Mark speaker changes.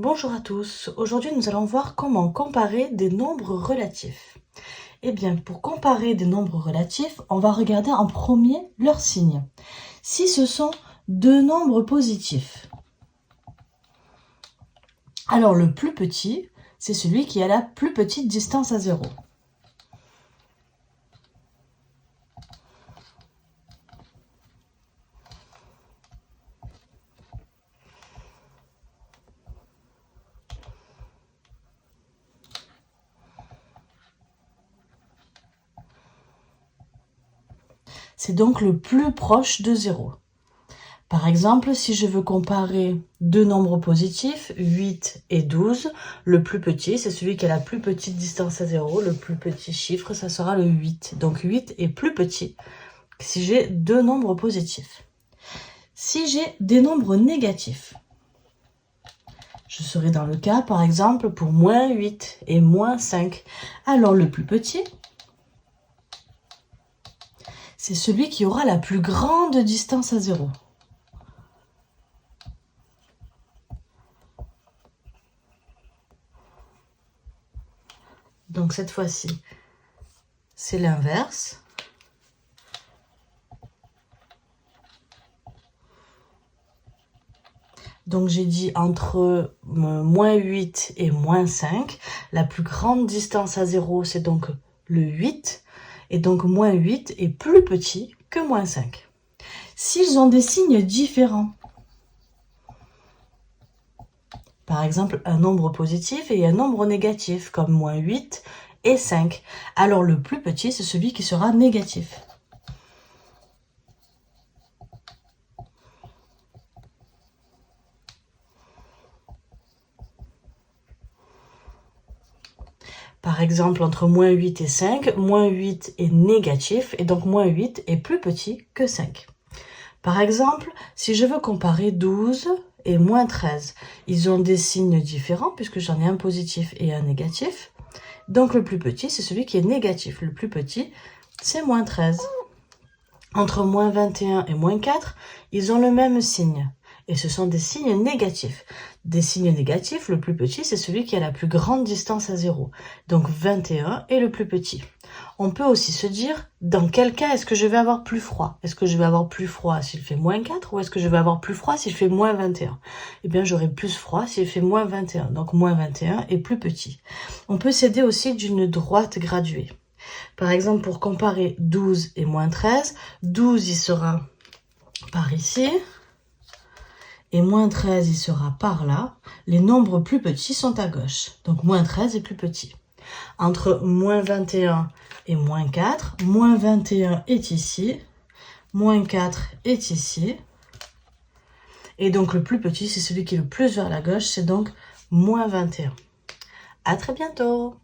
Speaker 1: Bonjour à tous, aujourd'hui nous allons voir comment comparer des nombres relatifs. Eh bien, pour comparer des nombres relatifs, on va regarder en premier leur signe. Si ce sont deux nombres positifs, alors le plus petit, c'est celui qui a la plus petite distance à 0. C'est donc le plus proche de 0. Par exemple, si je veux comparer deux nombres positifs, 8 et 12, le plus petit, c'est celui qui a la plus petite distance à 0. Le plus petit chiffre, ça sera le 8. Donc 8 est plus petit si j'ai deux nombres positifs. Si j'ai des nombres négatifs, je serai dans le cas, par exemple, pour moins 8 et moins 5. Alors le plus petit, c'est celui qui aura la plus grande distance à 0. Donc cette fois-ci, c'est l'inverse. Donc j'ai dit entre moins 8 et moins 5. La plus grande distance à 0, c'est donc le 8. Et donc moins 8 est plus petit que moins 5. S'ils ont des signes différents, par exemple un nombre positif et un nombre négatif, comme moins 8 et 5, alors le plus petit, c'est celui qui sera négatif. Par exemple, entre moins 8 et 5, moins 8 est négatif et donc moins 8 est plus petit que 5. Par exemple, si je veux comparer 12 et moins 13, ils ont des signes différents puisque j'en ai un positif et un négatif. Donc le plus petit, c'est celui qui est négatif. Le plus petit, c'est moins 13. Entre moins 21 et moins 4, ils ont le même signe. Et ce sont des signes négatifs. Des signes négatifs, le plus petit, c'est celui qui a la plus grande distance à 0. Donc 21 est le plus petit. On peut aussi se dire, dans quel cas est-ce que je vais avoir plus froid? Est-ce que je vais avoir plus froid s'il fait moins 4 ou est-ce que je vais avoir plus froid s'il fait moins 21? Eh bien, j'aurai plus froid s'il fait moins 21. Donc moins 21 est plus petit. On peut s'aider aussi d'une droite graduée. Par exemple, pour comparer 12 et moins 13, 12 il sera par ici. Et moins 13, il sera par là. Les nombres plus petits sont à gauche. Donc, moins 13 est plus petit. Entre moins 21 et moins 4, moins 21 est ici. Moins 4 est ici. Et donc, le plus petit, c'est celui qui est le plus vers la gauche. C'est donc moins 21. À très bientôt!